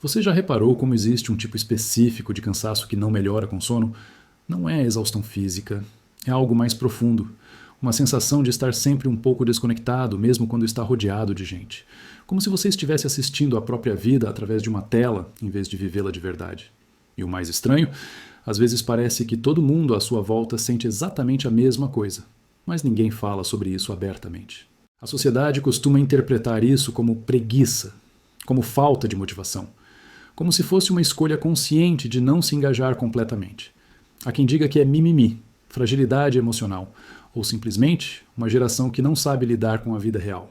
Você já reparou como existe um tipo específico de cansaço que não melhora com sono? Não é exaustão física, é algo mais profundo. Uma sensação de estar sempre um pouco desconectado, mesmo quando está rodeado de gente. Como se você estivesse assistindo a própria vida através de uma tela, em vez de vivê-la de verdade. E o mais estranho, às vezes parece que todo mundo à sua volta sente exatamente a mesma coisa, mas ninguém fala sobre isso abertamente. A sociedade costuma interpretar isso como preguiça, como falta de motivação, como se fosse uma escolha consciente de não se engajar completamente. Há quem diga que é mimimi, fragilidade emocional, ou simplesmente uma geração que não sabe lidar com a vida real.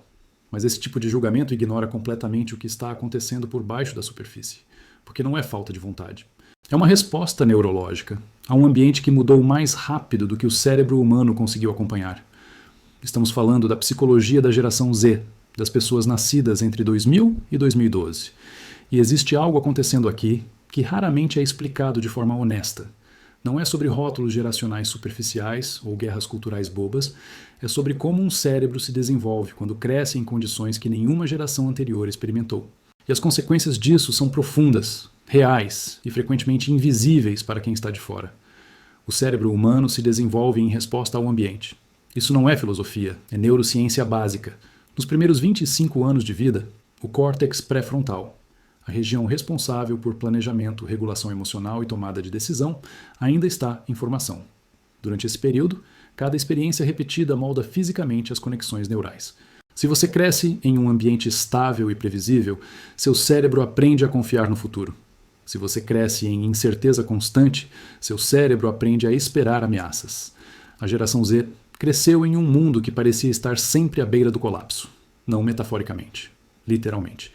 Mas esse tipo de julgamento ignora completamente o que está acontecendo por baixo da superfície, porque não é falta de vontade. É uma resposta neurológica a um ambiente que mudou mais rápido do que o cérebro humano conseguiu acompanhar. Estamos falando da psicologia da geração Z, das pessoas nascidas entre 2000 e 2012. E existe algo acontecendo aqui que raramente é explicado de forma honesta. Não é sobre rótulos geracionais superficiais ou guerras culturais bobas, é sobre como um cérebro se desenvolve quando cresce em condições que nenhuma geração anterior experimentou. E as consequências disso são profundas, reais e frequentemente invisíveis para quem está de fora. O cérebro humano se desenvolve em resposta ao ambiente. Isso não é filosofia, é neurociência básica. Nos primeiros 25 anos de vida, o córtex pré-frontal, a região responsável por planejamento, regulação emocional e tomada de decisão, ainda está em formação. Durante esse período, cada experiência repetida molda fisicamente as conexões neurais. Se você cresce em um ambiente estável e previsível, seu cérebro aprende a confiar no futuro. Se você cresce em incerteza constante, seu cérebro aprende a esperar ameaças. A geração Z cresceu em um mundo que parecia estar sempre à beira do colapso. Não metaforicamente, literalmente.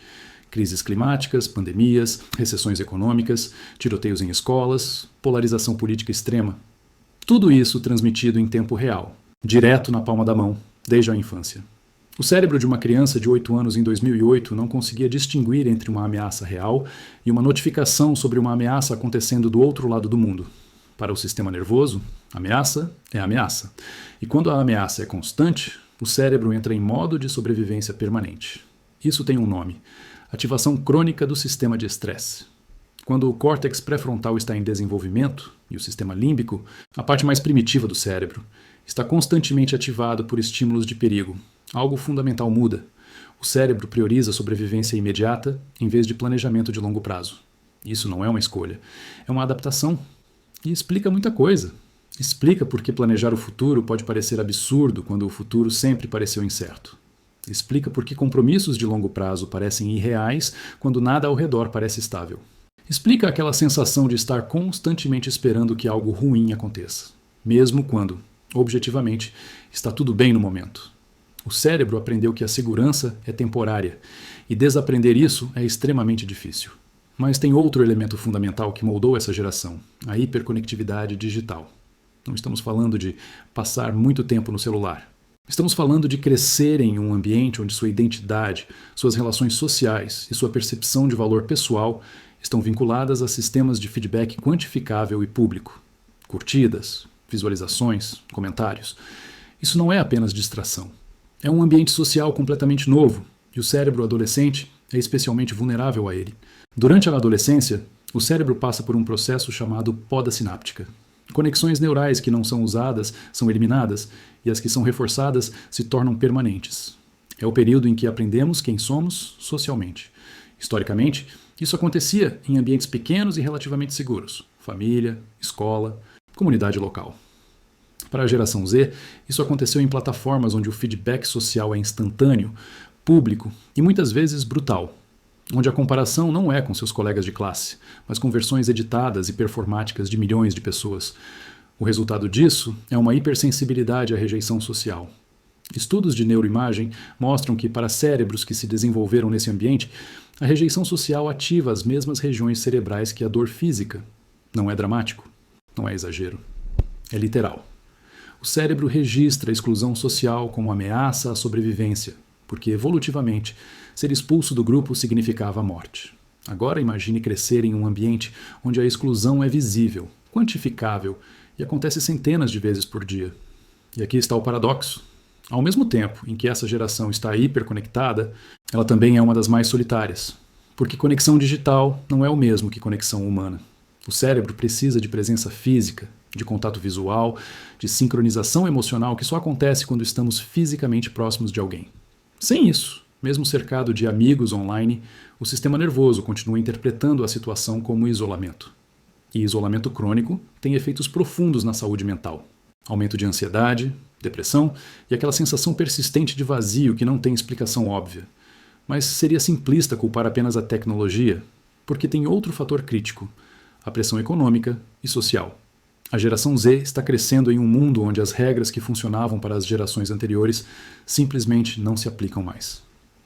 Crises climáticas, pandemias, recessões econômicas, tiroteios em escolas, polarização política extrema. Tudo isso transmitido em tempo real, direto na palma da mão, desde a infância. O cérebro de uma criança de 8 anos em 2008 não conseguia distinguir entre uma ameaça real e uma notificação sobre uma ameaça acontecendo do outro lado do mundo. Para o sistema nervoso, ameaça é ameaça. E quando a ameaça é constante, o cérebro entra em modo de sobrevivência permanente. Isso tem um nome: ativação crônica do sistema de estresse. Quando o córtex pré-frontal está em desenvolvimento, e o sistema límbico, a parte mais primitiva do cérebro, está constantemente ativado por estímulos de perigo, algo fundamental muda. O cérebro prioriza a sobrevivência imediata em vez de planejamento de longo prazo. Isso não é uma escolha, é uma adaptação. E explica muita coisa. Explica por que planejar o futuro pode parecer absurdo quando o futuro sempre pareceu incerto. Explica por que compromissos de longo prazo parecem irreais quando nada ao redor parece estável. Explica aquela sensação de estar constantemente esperando que algo ruim aconteça, mesmo quando, objetivamente, está tudo bem no momento. O cérebro aprendeu que a segurança é temporária, e desaprender isso é extremamente difícil. Mas tem outro elemento fundamental que moldou essa geração: a hiperconectividade digital. Não estamos falando de passar muito tempo no celular. Estamos falando de crescer em um ambiente onde sua identidade, suas relações sociais e sua percepção de valor pessoal estão vinculadas a sistemas de feedback quantificável e público. Curtidas, visualizações, comentários. Isso não é apenas distração. É um ambiente social completamente novo, e o cérebro adolescente é especialmente vulnerável a ele. Durante a adolescência, o cérebro passa por um processo chamado poda sináptica. Conexões neurais que não são usadas são eliminadas, e as que são reforçadas se tornam permanentes. É o período em que aprendemos quem somos socialmente. Historicamente, isso acontecia em ambientes pequenos e relativamente seguros: família, escola, comunidade local. Para a geração Z, isso aconteceu em plataformas onde o feedback social é instantâneo, público e muitas vezes brutal, onde a comparação não é com seus colegas de classe, mas com versões editadas e performáticas de milhões de pessoas. O resultado disso é uma hipersensibilidade à rejeição social. Estudos de neuroimagem mostram que, para cérebros que se desenvolveram nesse ambiente, a rejeição social ativa as mesmas regiões cerebrais que a dor física. Não é dramático, não é exagero, é literal. O cérebro registra a exclusão social como ameaça à sobrevivência, porque, evolutivamente, ser expulso do grupo significava a morte. Agora imagine crescer em um ambiente onde a exclusão é visível, quantificável e acontece centenas de vezes por dia. E aqui está o paradoxo. Ao mesmo tempo em que essa geração está hiperconectada, ela também é uma das mais solitárias. Porque conexão digital não é o mesmo que conexão humana. O cérebro precisa de presença física, de contato visual, de sincronização emocional que só acontece quando estamos fisicamente próximos de alguém. Sem isso, mesmo cercado de amigos online, o sistema nervoso continua interpretando a situação como isolamento. E isolamento crônico tem efeitos profundos na saúde mental. Aumento de ansiedade, depressão e aquela sensação persistente de vazio que não tem explicação óbvia. Mas seria simplista culpar apenas a tecnologia, porque tem outro fator crítico: a pressão econômica e social. A geração Z está crescendo em um mundo onde as regras que funcionavam para as gerações anteriores simplesmente não se aplicam mais.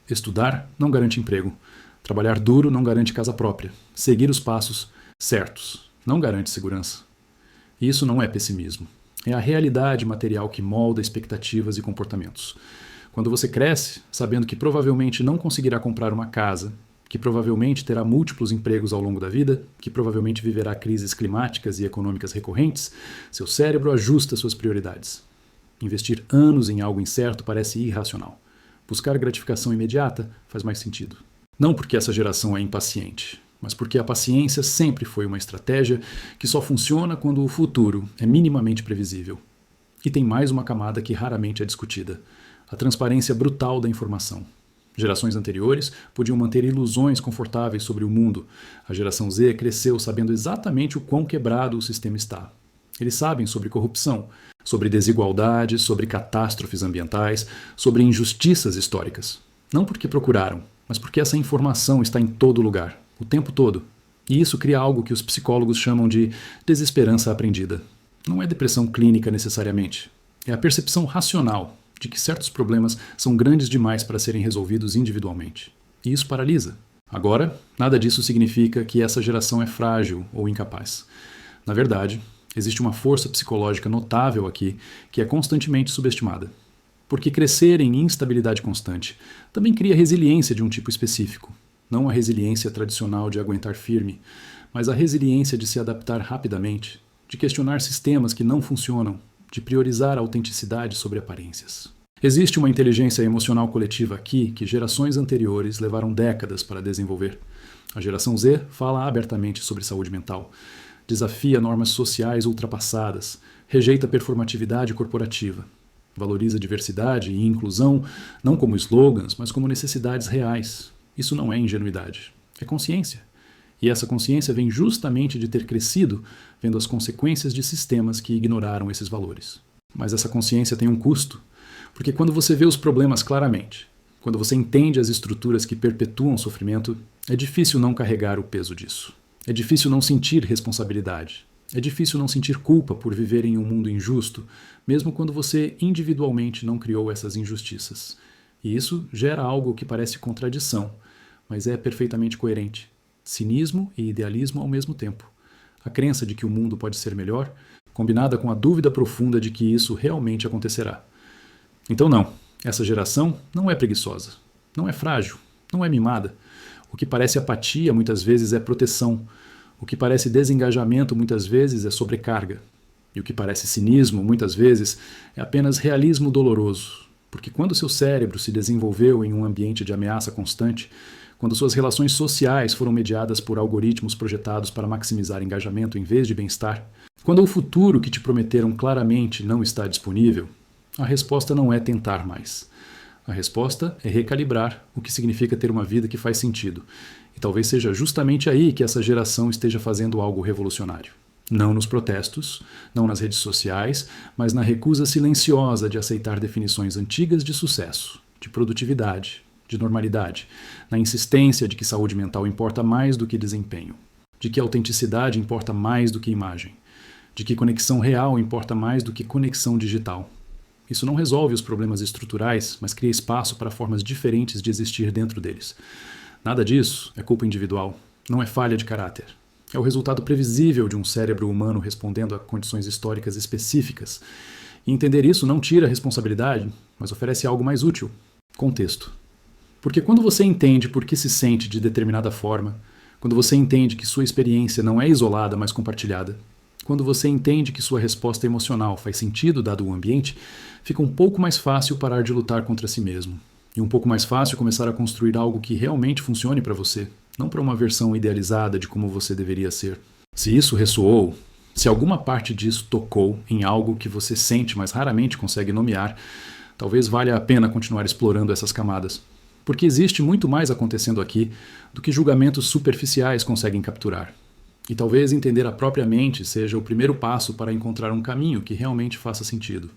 Estudar não garante emprego. Trabalhar duro não garante casa própria. Seguir os passos certos não garante segurança. E isso não é pessimismo. É a realidade material que molda expectativas e comportamentos. Quando você cresce, sabendo que provavelmente não conseguirá comprar uma casa, que provavelmente terá múltiplos empregos ao longo da vida, que provavelmente viverá crises climáticas e econômicas recorrentes, seu cérebro ajusta suas prioridades. Investir anos em algo incerto parece irracional. Buscar gratificação imediata faz mais sentido. Não porque essa geração é impaciente, mas porque a paciência sempre foi uma estratégia que só funciona quando o futuro é minimamente previsível. E tem mais uma camada que raramente é discutida: a transparência brutal da informação. Gerações anteriores podiam manter ilusões confortáveis sobre o mundo. A geração Z cresceu sabendo exatamente o quão quebrado o sistema está. Eles sabem sobre corrupção, sobre desigualdade, sobre catástrofes ambientais, sobre injustiças históricas. Não porque procuraram, mas porque essa informação está em todo lugar, o tempo todo. E isso cria algo que os psicólogos chamam de desesperança aprendida. Não é depressão clínica necessariamente. É a percepção racional de que certos problemas são grandes demais para serem resolvidos individualmente. E isso paralisa. Agora, nada disso significa que essa geração é frágil ou incapaz. Na verdade, existe uma força psicológica notável aqui que é constantemente subestimada. Porque crescer em instabilidade constante também cria resiliência de um tipo específico. Não a resiliência tradicional de aguentar firme, mas a resiliência de se adaptar rapidamente, de questionar sistemas que não funcionam, de priorizar a autenticidade sobre aparências. Existe uma inteligência emocional coletiva aqui que gerações anteriores levaram décadas para desenvolver. A geração Z fala abertamente sobre saúde mental, desafia normas sociais ultrapassadas, rejeita a performatividade corporativa, valoriza diversidade e inclusão não como slogans, mas como necessidades reais. Isso não é ingenuidade, é consciência. E essa consciência vem justamente de ter crescido vendo as consequências de sistemas que ignoraram esses valores. Mas essa consciência tem um custo, porque quando você vê os problemas claramente, quando você entende as estruturas que perpetuam o sofrimento, é difícil não carregar o peso disso. É difícil não sentir responsabilidade. É difícil não sentir culpa por viver em um mundo injusto, mesmo quando você individualmente não criou essas injustiças. E isso gera algo que parece contradição, mas é perfeitamente coerente. Cinismo e idealismo ao mesmo tempo. A crença de que o mundo pode ser melhor, combinada com a dúvida profunda de que isso realmente acontecerá. Então não, essa geração não é preguiçosa, não é frágil, não é mimada. O que parece apatia muitas vezes é proteção. O que parece desengajamento muitas vezes é sobrecarga. E o que parece cinismo muitas vezes é apenas realismo doloroso. Porque quando seu cérebro se desenvolveu em um ambiente de ameaça constante, quando suas relações sociais foram mediadas por algoritmos projetados para maximizar engajamento em vez de bem-estar, quando o futuro que te prometeram claramente não está disponível, a resposta não é tentar mais. A resposta é recalibrar o que significa ter uma vida que faz sentido. E talvez seja justamente aí que essa geração esteja fazendo algo revolucionário. Não nos protestos, não nas redes sociais, mas na recusa silenciosa de aceitar definições antigas de sucesso, de produtividade, de normalidade, na insistência de que saúde mental importa mais do que desempenho, de que autenticidade importa mais do que imagem, de que conexão real importa mais do que conexão digital. Isso não resolve os problemas estruturais, mas cria espaço para formas diferentes de existir dentro deles. Nada disso é culpa individual, não é falha de caráter. É o resultado previsível de um cérebro humano respondendo a condições históricas específicas. E entender isso não tira a responsabilidade, mas oferece algo mais útil: contexto. Porque quando você entende por que se sente de determinada forma, quando você entende que sua experiência não é isolada, mas compartilhada, quando você entende que sua resposta emocional faz sentido dado o ambiente, fica um pouco mais fácil parar de lutar contra si mesmo. E um pouco mais fácil começar a construir algo que realmente funcione para você, não para uma versão idealizada de como você deveria ser. Se isso ressoou, se alguma parte disso tocou em algo que você sente, mas raramente consegue nomear, talvez valha a pena continuar explorando essas camadas. Porque existe muito mais acontecendo aqui do que julgamentos superficiais conseguem capturar. E talvez entender a própria mente seja o primeiro passo para encontrar um caminho que realmente faça sentido.